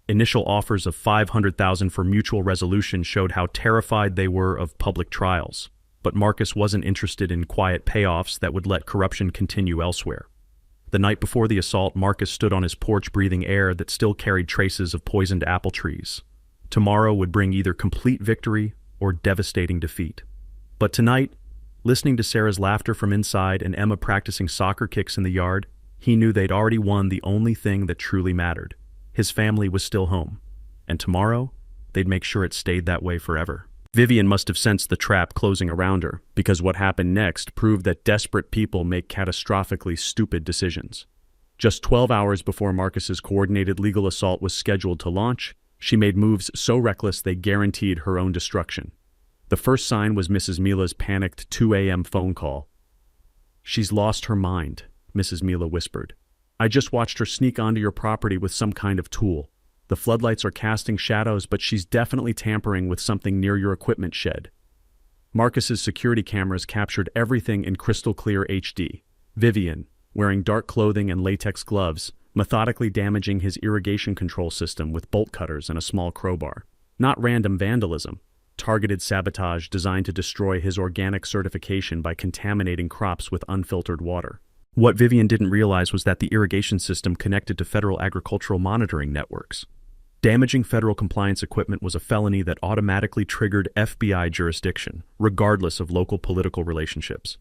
Initial offers of $500,000 for mutual resolution showed how terrified they were of public trials. But Marcus wasn't interested in quiet payoffs that would let corruption continue elsewhere. The night before the assault, Marcus stood on his porch breathing air that still carried traces of poisoned apple trees. Tomorrow would bring either complete victory or devastating defeat. But tonight, listening to Sarah's laughter from inside and Emma practicing soccer kicks in the yard, he knew they'd already won the only thing that truly mattered. His family was still home. And tomorrow, they'd make sure it stayed that way forever. Vivian must have sensed the trap closing around her, because what happened next proved that desperate people make catastrophically stupid decisions. Just 12 hours before Marcus's coordinated legal assault was scheduled to launch, she made moves so reckless they guaranteed her own destruction. The first sign was Mrs. Mila's panicked 2 a.m. phone call. "She's lost her mind," Mrs. Mila whispered. "I just watched her sneak onto your property with some kind of tool. The floodlights are casting shadows, but she's definitely tampering with something near your equipment shed." Marcus's security cameras captured everything in crystal clear HD. Vivian, wearing dark clothing and latex gloves, methodically damaging his irrigation control system with bolt cutters and a small crowbar. Not random vandalism, targeted sabotage designed to destroy his organic certification by contaminating crops with unfiltered water. What Vivian didn't realize was that the irrigation system connected to federal agricultural monitoring networks. Damaging federal compliance equipment was a felony that automatically triggered FBI jurisdiction, regardless of local political relationships.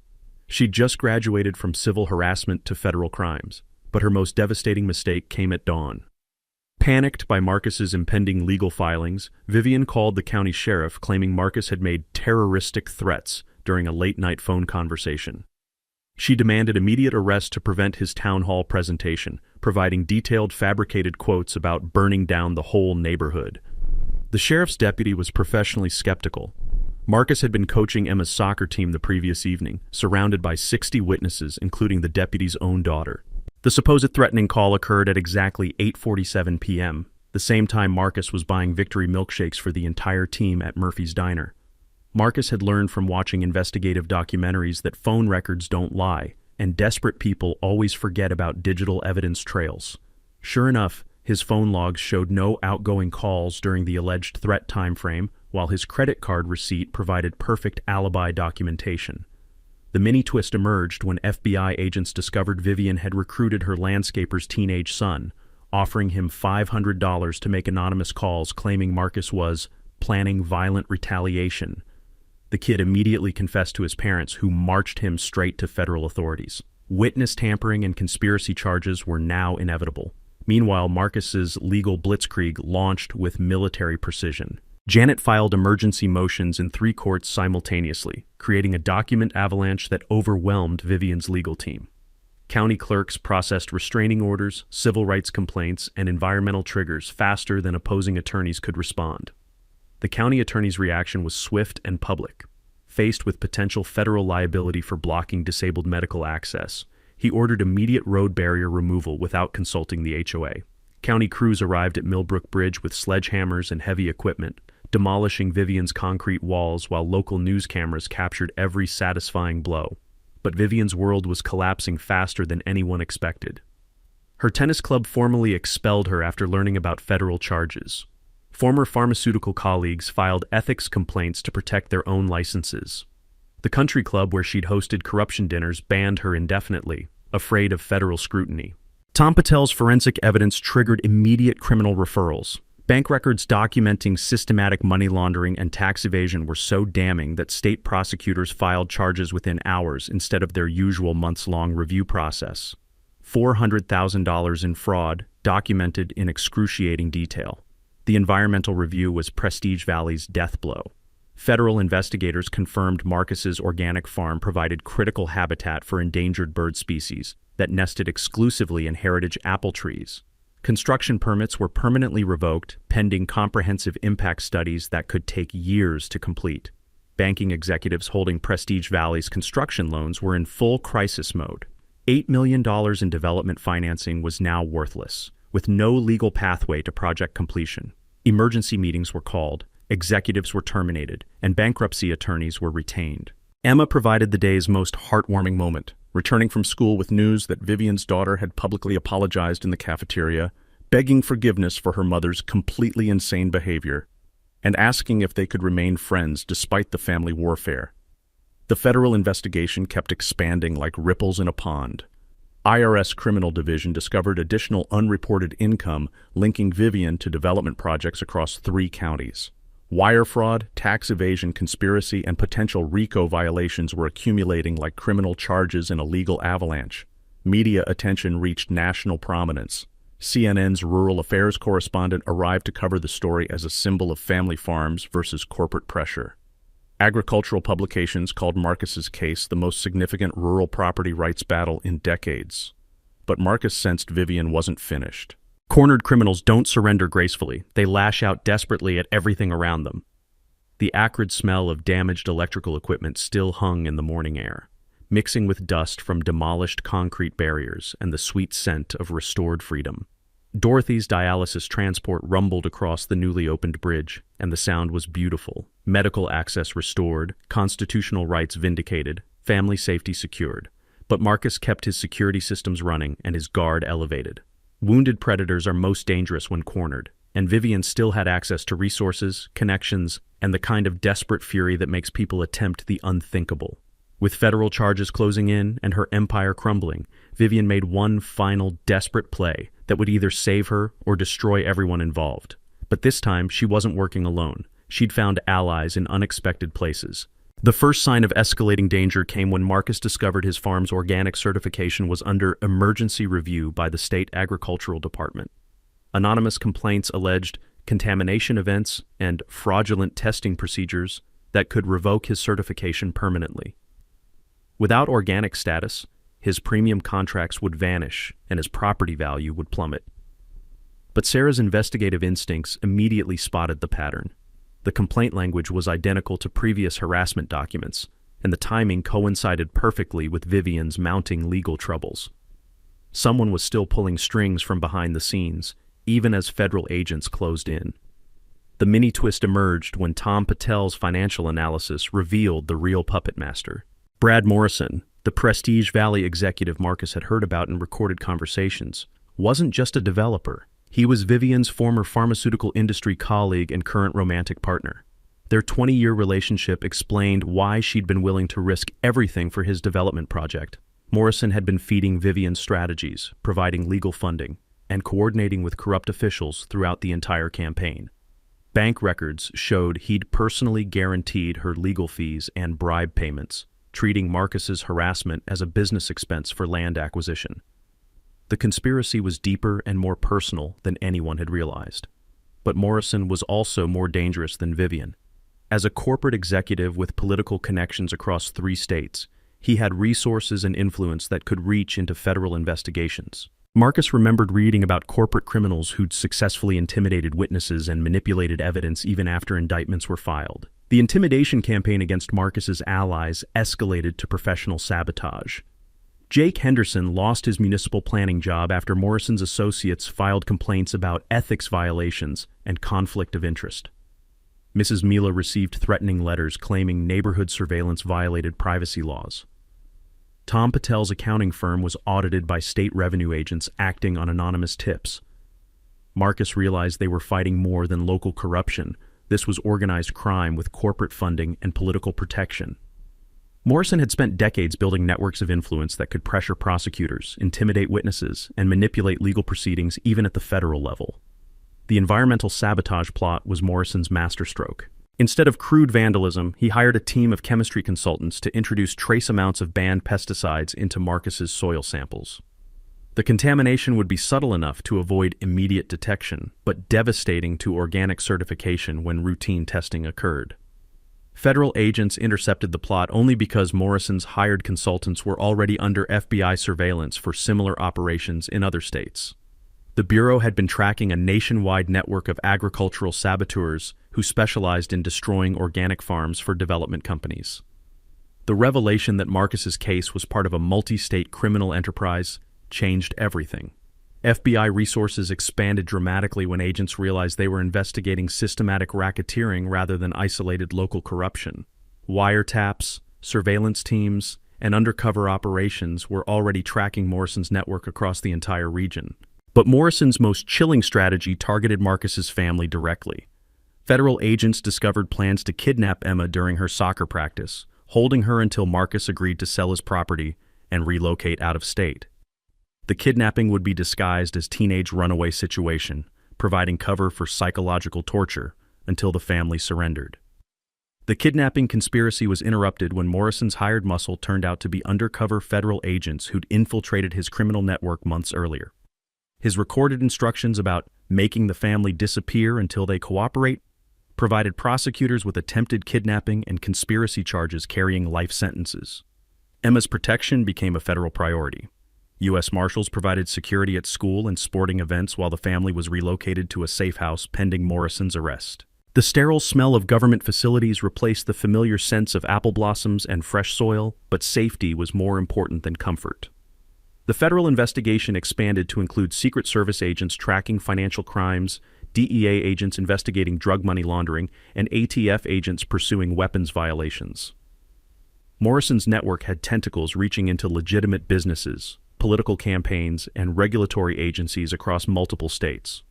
She'd just graduated from civil harassment to federal crimes, but her most devastating mistake came at dawn. Panicked by Marcus's impending legal filings, Vivian called the county sheriff, claiming Marcus had made terroristic threats during a late-night phone conversation. She demanded immediate arrest to prevent his town hall presentation, providing detailed fabricated quotes about burning down the whole neighborhood. The sheriff's deputy was professionally skeptical. Marcus had been coaching Emma's soccer team the previous evening, surrounded by 60 witnesses, including the deputy's own daughter. The supposed threatening call occurred at exactly 8:47 p.m., the same time Marcus was buying victory milkshakes for the entire team at Murphy's Diner. Marcus had learned from watching investigative documentaries that phone records don't lie, and desperate people always forget about digital evidence trails. Sure enough, his phone logs showed no outgoing calls during the alleged threat timeframe, while his credit card receipt provided perfect alibi documentation. The mini-twist emerged when FBI agents discovered Vivian had recruited her landscaper's teenage son, offering him $500 to make anonymous calls claiming Marcus was planning violent retaliation. The kid immediately confessed to his parents, who marched him straight to federal authorities. Witness tampering and conspiracy charges were now inevitable. Meanwhile, Marcus's legal blitzkrieg launched with military precision. Janet filed emergency motions in 3 courts simultaneously, creating a document avalanche that overwhelmed Vivian's legal team. County clerks processed restraining orders, civil rights complaints, and environmental triggers faster than opposing attorneys could respond. The county attorney's reaction was swift and public. Faced with potential federal liability for blocking disabled medical access, he ordered immediate road barrier removal without consulting the HOA. County crews arrived at Millbrook Bridge with sledgehammers and heavy equipment, demolishing Vivian's concrete walls while local news cameras captured every satisfying blow. But Vivian's world was collapsing faster than anyone expected. Her tennis club formally expelled her after learning about federal charges. Former pharmaceutical colleagues filed ethics complaints to protect their own licenses. The country club where she'd hosted corruption dinners banned her indefinitely, afraid of federal scrutiny. Tom Patel's forensic evidence triggered immediate criminal referrals. Bank records documenting systematic money laundering and tax evasion were so damning that state prosecutors filed charges within hours instead of their usual months-long review process. $400,000 in fraud, documented in excruciating detail. The environmental review was Prestige Valley's death blow. Federal investigators confirmed Marcus's organic farm provided critical habitat for endangered bird species that nested exclusively in heritage apple trees. Construction permits were permanently revoked, pending comprehensive impact studies that could take years to complete. Banking executives holding Prestige Valley's construction loans were in full crisis mode. $8 million in development financing was now worthless, with no legal pathway to project completion. Emergency meetings were called, executives were terminated, and bankruptcy attorneys were retained. Emma provided the day's most heartwarming moment, returning from school with news that Vivian's daughter had publicly apologized in the cafeteria, begging forgiveness for her mother's completely insane behavior, and asking if they could remain friends despite the family warfare. The federal investigation kept expanding like ripples in a pond. IRS Criminal Division discovered additional unreported income linking Vivian to development projects across 3 counties. Wire fraud, tax evasion, conspiracy, and potential RICO violations were accumulating like criminal charges in a legal avalanche. Media attention reached national prominence. CNN's rural affairs correspondent arrived to cover the story as a symbol of family farms versus corporate pressure. Agricultural publications called Marcus's case the most significant rural property rights battle in decades. But Marcus sensed Vivian wasn't finished. Cornered criminals don't surrender gracefully. They lash out desperately at everything around them. The acrid smell of damaged electrical equipment still hung in the morning air, mixing with dust from demolished concrete barriers and the sweet scent of restored freedom. Dorothy's dialysis transport rumbled across the newly opened bridge, and the sound was beautiful. Medical access restored, constitutional rights vindicated, family safety secured. But Marcus kept his security systems running and his guard elevated. Wounded predators are most dangerous when cornered, and Vivian still had access to resources, connections, and the kind of desperate fury that makes people attempt the unthinkable. With federal charges closing in and her empire crumbling, Vivian made one final desperate play that would either save her or destroy everyone involved. But this time, she wasn't working alone. She'd found allies in unexpected places. The first sign of escalating danger came when Marcus discovered his farm's organic certification was under emergency review by the state agricultural department. Anonymous complaints alleged contamination events and fraudulent testing procedures that could revoke his certification permanently. Without organic status, his premium contracts would vanish and his property value would plummet. But Sarah's investigative instincts immediately spotted the pattern. The complaint language was identical to previous harassment documents, and the timing coincided perfectly with Vivian's mounting legal troubles. Someone was still pulling strings from behind the scenes, even as federal agents closed in. The mini-twist emerged when Tom Patel's financial analysis revealed the real puppet master. Brad Morrison, the Prestige Valley executive Marcus had heard about in recorded conversations, wasn't just a developer. He was Vivian's former pharmaceutical industry colleague and current romantic partner. Their 20-year relationship explained why she'd been willing to risk everything for his development project. Morrison had been feeding Vivian's strategies, providing legal funding, and coordinating with corrupt officials throughout the entire campaign. Bank records showed he'd personally guaranteed her legal fees and bribe payments, treating Marcus's harassment as a business expense for land acquisition. The conspiracy was deeper and more personal than anyone had realized. But Morrison was also more dangerous than Vivian. As a corporate executive with political connections across 3 states, he had resources and influence that could reach into federal investigations. Marcus remembered reading about corporate criminals who'd successfully intimidated witnesses and manipulated evidence even after indictments were filed. The intimidation campaign against Marcus's allies escalated to professional sabotage. Jake Henderson lost his municipal planning job after Morrison's associates filed complaints about ethics violations and conflict of interest. Mrs. Mila received threatening letters claiming neighborhood surveillance violated privacy laws. Tom Patel's accounting firm was audited by state revenue agents acting on anonymous tips. Marcus realized they were fighting more than local corruption. This was organized crime with corporate funding and political protection. Morrison had spent decades building networks of influence that could pressure prosecutors, intimidate witnesses, and manipulate legal proceedings even at the federal level. The environmental sabotage plot was Morrison's masterstroke. Instead of crude vandalism, he hired a team of chemistry consultants to introduce trace amounts of banned pesticides into Marcus's soil samples. The contamination would be subtle enough to avoid immediate detection, but devastating to organic certification when routine testing occurred. Federal agents intercepted the plot only because Morrison's hired consultants were already under FBI surveillance for similar operations in other states. The Bureau had been tracking a nationwide network of agricultural saboteurs who specialized in destroying organic farms for development companies. The revelation that Marcus's case was part of a multi-state criminal enterprise changed everything. FBI resources expanded dramatically when agents realized they were investigating systematic racketeering rather than isolated local corruption. Wiretaps, surveillance teams, and undercover operations were already tracking Morrison's network across the entire region. But Morrison's most chilling strategy targeted Marcus's family directly. Federal agents discovered plans to kidnap Emma during her soccer practice, holding her until Marcus agreed to sell his property and relocate out of state. The kidnapping would be disguised as teenage runaway situation, providing cover for psychological torture until the family surrendered. The kidnapping conspiracy was interrupted when Morrison's hired muscle turned out to be undercover federal agents who'd infiltrated his criminal network months earlier. His recorded instructions about making the family disappear until they cooperate provided prosecutors with attempted kidnapping and conspiracy charges carrying life sentences. Emma's protection became a federal priority. U.S. Marshals provided security at school and sporting events while the family was relocated to a safe house pending Morrison's arrest. The sterile smell of government facilities replaced the familiar scents of apple blossoms and fresh soil, but safety was more important than comfort. The federal investigation expanded to include Secret Service agents tracking financial crimes, DEA agents investigating drug money laundering, and ATF agents pursuing weapons violations. Morrison's network had tentacles reaching into legitimate businesses, political campaigns, and regulatory agencies across multiple states.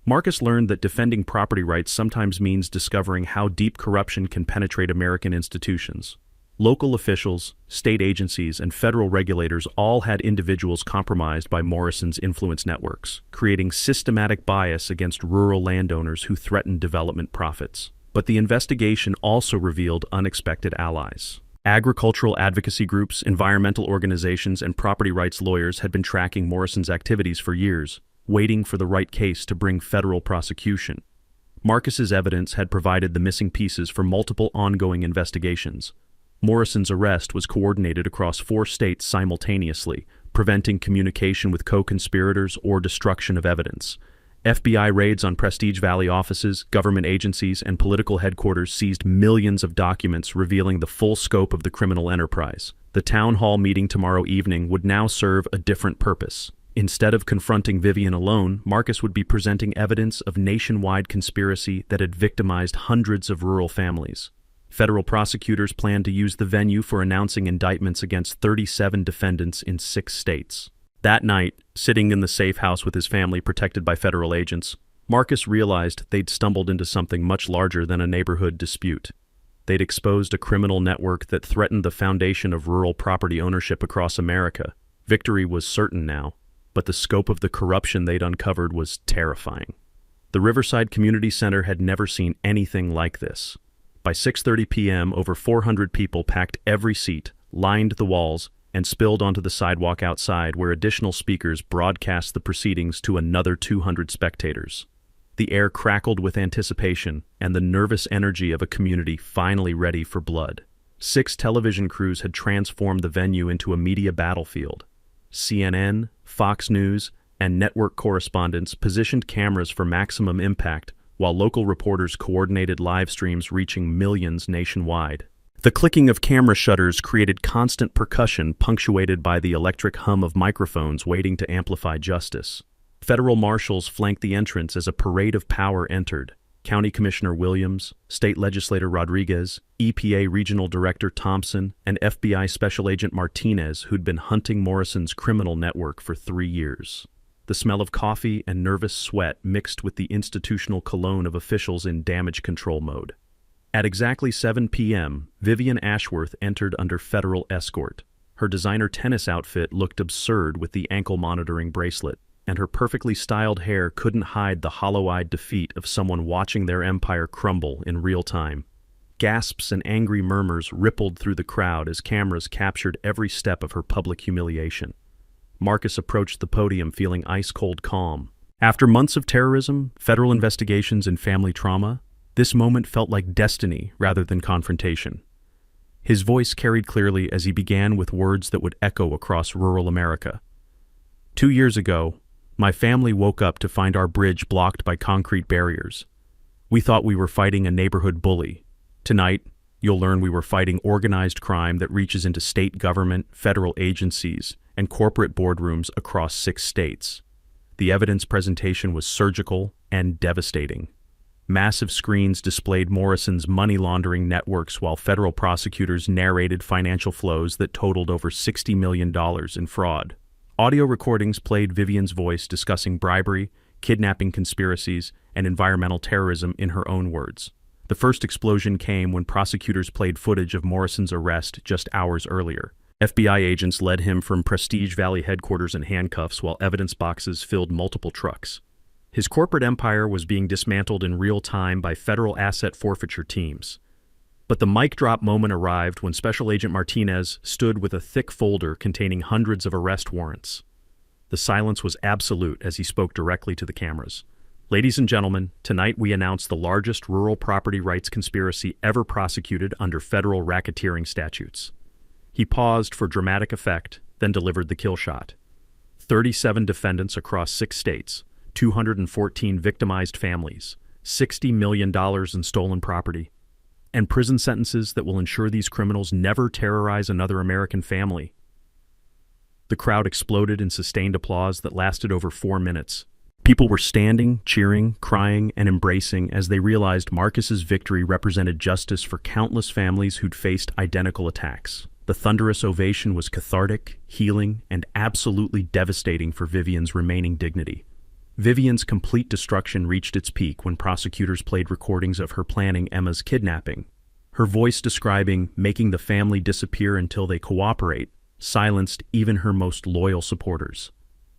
Marcus learned that defending property rights sometimes means discovering how deep corruption can penetrate American institutions. Local officials, state agencies, and federal regulators all had individuals compromised by Morrison's influence networks, creating systematic bias against rural landowners who threatened development profits. But the investigation also revealed unexpected allies. Agricultural advocacy groups, environmental organizations, and property rights lawyers had been tracking Morrison's activities for years, waiting for the right case to bring federal prosecution. Marcus's evidence had provided the missing pieces for multiple ongoing investigations. Morrison's arrest was coordinated across 4 states simultaneously, preventing communication with co-conspirators or destruction of evidence. FBI raids on Prestige Valley offices, government agencies, and political headquarters seized millions of documents revealing the full scope of the criminal enterprise. The town hall meeting tomorrow evening would now serve a different purpose. Instead of confronting Vivian alone, Marcus would be presenting evidence of nationwide conspiracy that had victimized hundreds of rural families. Federal prosecutors planned to use the venue for announcing indictments against 37 defendants in 6 states. That night, sitting in the safe house with his family protected by federal agents, Marcus realized they'd stumbled into something much larger than a neighborhood dispute. They'd exposed a criminal network that threatened the foundation of rural property ownership across America. Victory was certain now, but the scope of the corruption they'd uncovered was terrifying. The Riverside Community Center had never seen anything like this. By 6:30 p.m., over 400 people packed every seat, lined the walls, and spilled onto the sidewalk outside where additional speakers broadcast the proceedings to another 200 spectators. The air crackled with anticipation and the nervous energy of a community finally ready for blood. 6 television crews had transformed the venue into a media battlefield. CNN, Fox News, and network correspondents positioned cameras for maximum impact, while local reporters coordinated live streams reaching millions nationwide. The clicking of camera shutters created constant percussion punctuated by the electric hum of microphones waiting to amplify justice. Federal marshals flanked the entrance as a parade of power entered. County Commissioner Williams, State Legislator Rodriguez, EPA Regional Director Thompson, and FBI Special Agent Martinez, who'd been hunting Morrison's criminal network for 3 years. The smell of coffee and nervous sweat mixed with the institutional cologne of officials in damage control mode. At exactly 7 p.m., Vivian Ashworth entered under federal escort. Her designer tennis outfit looked absurd with the ankle monitoring bracelet, and her perfectly styled hair couldn't hide the hollow-eyed defeat of someone watching their empire crumble in real time. Gasps and angry murmurs rippled through the crowd as cameras captured every step of her public humiliation. Marcus approached the podium feeling ice-cold calm. After months of terrorism, federal investigations, and family trauma, this moment felt like destiny rather than confrontation. His voice carried clearly as he began with words that would echo across rural America. 2 years ago, my family woke up to find our bridge blocked by concrete barriers. We thought we were fighting a neighborhood bully. Tonight, you'll learn we were fighting organized crime that reaches into state government, federal agencies, and corporate boardrooms across 6 states. The evidence presentation was surgical and devastating. Massive screens displayed Morrison's money laundering networks while federal prosecutors narrated financial flows that totaled over $60 million in fraud. Audio recordings played Vivian's voice discussing bribery, kidnapping conspiracies, and environmental terrorism in her own words. The first explosion came when prosecutors played footage of Morrison's arrest just hours earlier. FBI agents led him from Prestige Valley headquarters in handcuffs while evidence boxes filled multiple trucks. His corporate empire was being dismantled in real time by federal asset forfeiture teams. But the mic drop moment arrived when Special Agent Martinez stood with a thick folder containing hundreds of arrest warrants. The silence was absolute as he spoke directly to the cameras. Ladies and gentlemen, tonight we announce the largest rural property rights conspiracy ever prosecuted under federal racketeering statutes. He paused for dramatic effect, then delivered the kill shot. 37 defendants across 6 states, 214 victimized families, $60 million in stolen property, and prison sentences that will ensure these criminals never terrorize another American family. The crowd exploded in sustained applause that lasted over 4 minutes. People were standing, cheering, crying, and embracing as they realized Marcus's victory represented justice for countless families who'd faced identical attacks. The thunderous ovation was cathartic, healing, and absolutely devastating for Vivian's remaining dignity. Vivian's complete destruction reached its peak when prosecutors played recordings of her planning Emma's kidnapping. Her voice describing making the family disappear until they cooperate silenced even her most loyal supporters.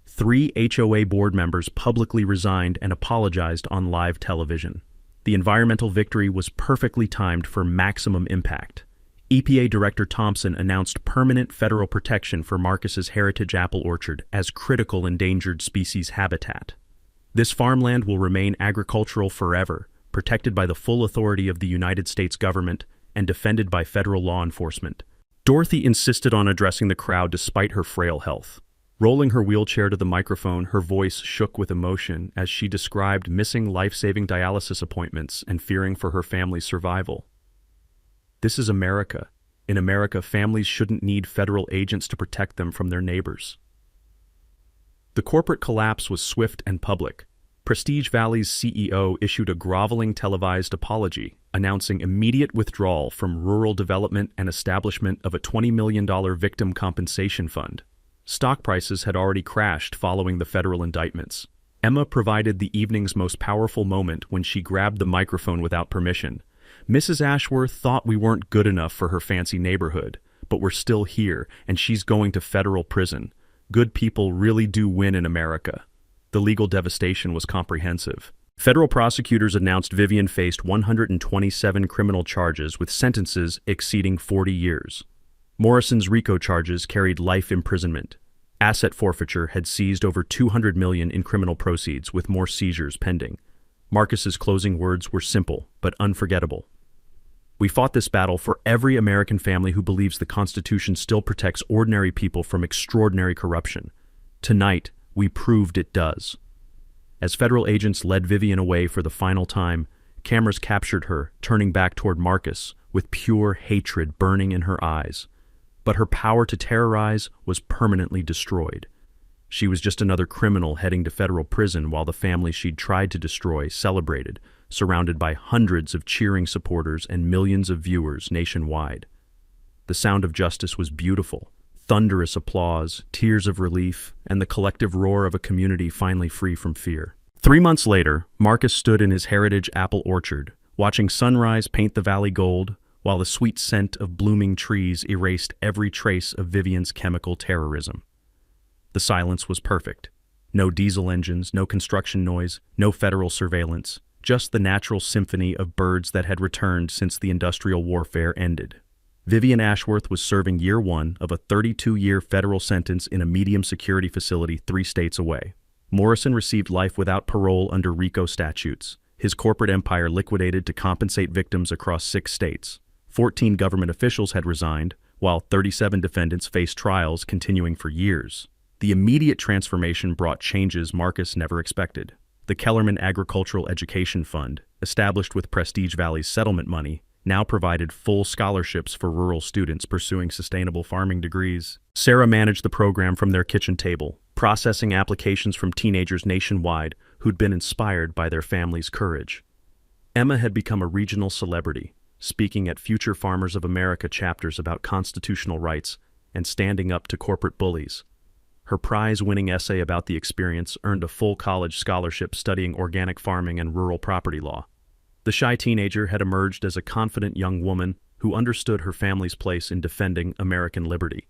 3 HOA board members publicly resigned and apologized on live television. The environmental victory was perfectly timed for maximum impact. EPA Director Thompson announced permanent federal protection for Marcus's heritage apple orchard as critical endangered species habitat. This farmland will remain agricultural forever, protected by the full authority of the United States government and defended by federal law enforcement. Dorothy insisted on addressing the crowd despite her frail health. Rolling her wheelchair to the microphone, her voice shook with emotion as she described missing life-saving dialysis appointments and fearing for her family's survival. This is America. In America, families shouldn't need federal agents to protect them from their neighbors. The corporate collapse was swift and public. Prestige Valley's CEO issued a groveling televised apology, announcing immediate withdrawal from rural development and establishment of a $20 million victim compensation fund. Stock prices had already crashed following the federal indictments. Emma provided the evening's most powerful moment when she grabbed the microphone without permission. Mrs. Ashworth thought we weren't good enough for her fancy neighborhood, but we're still here, and she's going to federal prison. Good people really do win in America. The legal devastation was comprehensive. Federal prosecutors announced Vivian faced 127 criminal charges with sentences exceeding 40 years. Morrison's RICO charges carried life imprisonment. Asset forfeiture had seized over $200 million in criminal proceeds, with more seizures pending. Marcus's closing words were simple but unforgettable. We fought this battle for every American family who believes the Constitution still protects ordinary people from extraordinary corruption. Tonight, we proved it does. As federal agents led Vivian away for the final time, cameras captured her, turning back toward Marcus, with pure hatred burning in her eyes. But her power to terrorize was permanently destroyed. She was just another criminal heading to federal prison while the family she'd tried to destroy celebrated, surrounded by hundreds of cheering supporters and millions of viewers nationwide. The sound of justice was beautiful. Thunderous applause, tears of relief, and the collective roar of a community finally free from fear. 3 months later, Marcus stood in his heritage apple orchard, watching sunrise paint the valley gold, while the sweet scent of blooming trees erased every trace of Vivian's chemical terrorism. The silence was perfect. No diesel engines, no construction noise, no federal surveillance, just the natural symphony of birds that had returned since the industrial warfare ended. Vivian Ashworth was serving year 1 of a 32-year federal sentence in a medium security facility 3 states away. Morrison received life without parole under RICO statutes. His corporate empire liquidated to compensate victims across 6 states. 14 government officials had resigned, while 37 defendants faced trials continuing for years. The immediate transformation brought changes Marcus never expected. The Kellerman Agricultural Education Fund, established with Prestige Valley's settlement money, now provided full scholarships for rural students pursuing sustainable farming degrees. Sarah managed the program from their kitchen table, processing applications from teenagers nationwide who'd been inspired by their family's courage. Emma had become a regional celebrity, speaking at Future Farmers of America chapters about constitutional rights and standing up to corporate bullies. Her prize-winning essay about the experience earned a full college scholarship studying organic farming and rural property law. The shy teenager had emerged as a confident young woman who understood her family's place in defending American liberty.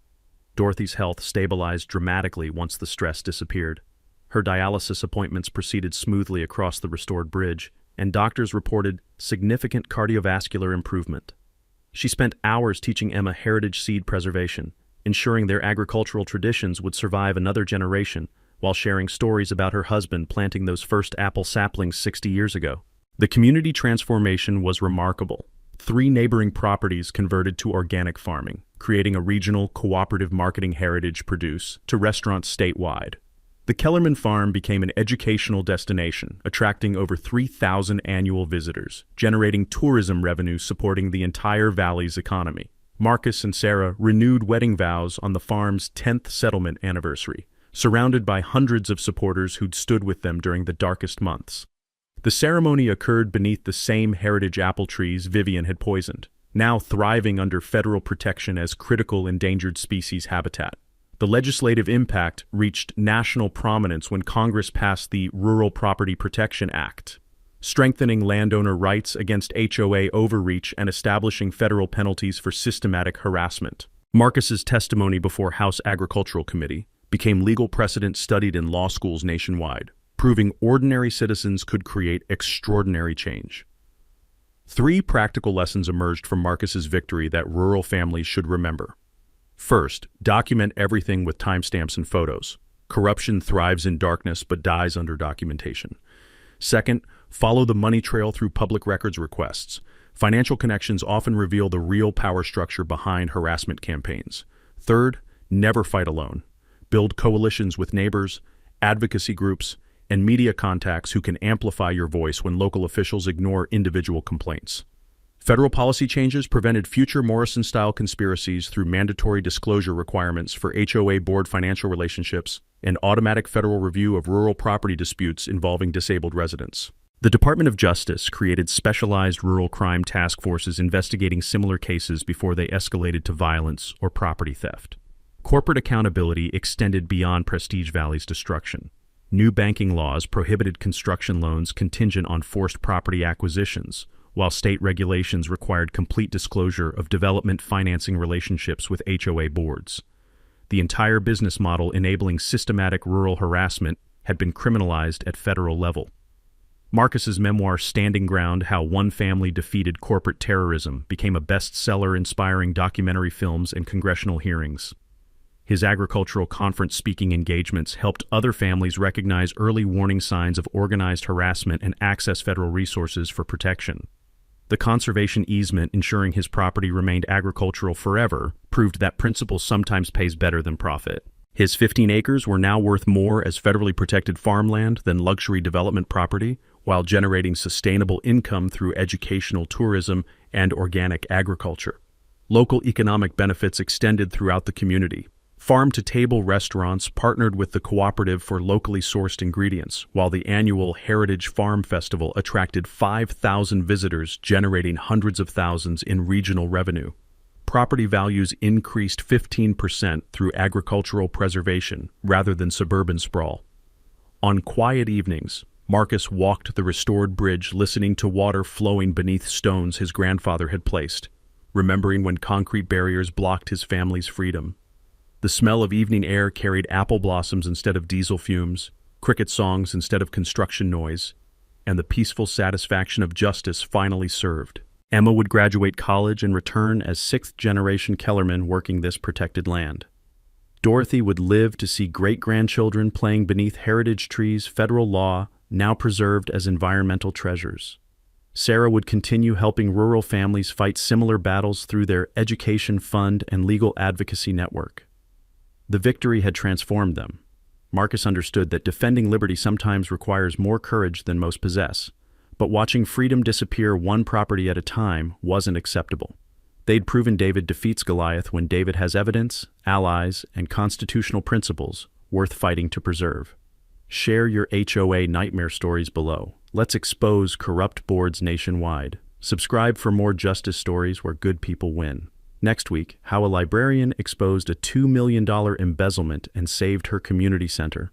Dorothy's health stabilized dramatically once the stress disappeared. Her dialysis appointments proceeded smoothly across the restored bridge, and doctors reported significant cardiovascular improvement. She spent hours teaching Emma heritage seed preservation, ensuring their agricultural traditions would survive another generation, while sharing stories about her husband planting those first apple saplings 60 years ago. The community transformation was remarkable. 3 neighboring properties converted to organic farming, creating a regional cooperative marketing heritage produce to restaurants statewide. The Kellerman Farm became an educational destination, attracting over 3,000 annual visitors, generating tourism revenue supporting the entire valley's economy. Marcus and Sarah renewed wedding vows on the farm's 10th settlement anniversary, surrounded by hundreds of supporters who'd stood with them during the darkest months. The ceremony occurred beneath the same heritage apple trees Vivian had poisoned, now thriving under federal protection as critical endangered species habitat. The legislative impact reached national prominence when Congress passed the Rural Property Protection Act, strengthening landowner rights against HOA overreach and establishing federal penalties for systematic harassment. Marcus's testimony before House Agricultural Committee became legal precedent studied in law schools nationwide, proving ordinary citizens could create extraordinary change. 3 practical lessons emerged from Marcus's victory that rural families should remember. First, document everything with timestamps and photos. Corruption thrives in darkness but dies under documentation. Second, follow the money trail through public records requests. Financial connections often reveal the real power structure behind harassment campaigns. Third, never fight alone. Build coalitions with neighbors, advocacy groups, and media contacts who can amplify your voice when local officials ignore individual complaints. Federal policy changes prevented future Morrison-style conspiracies through mandatory disclosure requirements for HOA board financial relationships and automatic federal review of rural property disputes involving disabled residents. The Department of Justice created specialized rural crime task forces investigating similar cases before they escalated to violence or property theft. Corporate accountability extended beyond Prestige Valley's destruction. New banking laws prohibited construction loans contingent on forced property acquisitions, while state regulations required complete disclosure of development financing relationships with HOA boards. The entire business model enabling systematic rural harassment had been criminalized at federal level. Marcus's memoir Standing Ground: How One Family Defeated Corporate Terrorism became a bestseller, inspiring documentary films and congressional hearings. His agricultural conference speaking engagements helped other families recognize early warning signs of organized harassment and access federal resources for protection. The conservation easement ensuring his property remained agricultural forever proved that principle sometimes pays better than profit. His 15 acres were now worth more as federally protected farmland than luxury development property, while generating sustainable income through educational tourism and organic agriculture. Local economic benefits extended throughout the community. Farm-to-table restaurants partnered with the cooperative for locally sourced ingredients, while the annual Heritage Farm Festival attracted 5,000 visitors, generating hundreds of thousands in regional revenue. Property values increased 15% through agricultural preservation rather than suburban sprawl. On quiet evenings, Marcus walked the restored bridge, listening to water flowing beneath stones his grandfather had placed, remembering when concrete barriers blocked his family's freedom. The smell of evening air carried apple blossoms instead of diesel fumes, cricket songs instead of construction noise, and the peaceful satisfaction of justice finally served. Emma would graduate college and return as sixth-generation Kellerman working this protected land. Dorothy would live to see great-grandchildren playing beneath heritage trees, federal law, now preserved as environmental treasures. Sarah would continue helping rural families fight similar battles through their education fund and legal advocacy network. The victory had transformed them. Marcus understood that defending liberty sometimes requires more courage than most possess, but watching freedom disappear one property at a time wasn't acceptable. They'd proven David defeats Goliath when David has evidence, allies, and constitutional principles worth fighting to preserve. Share your HOA nightmare stories below. Let's expose corrupt boards nationwide. Subscribe for more justice stories where good people win. Next week, how a librarian exposed a $2 million embezzlement and saved her community center.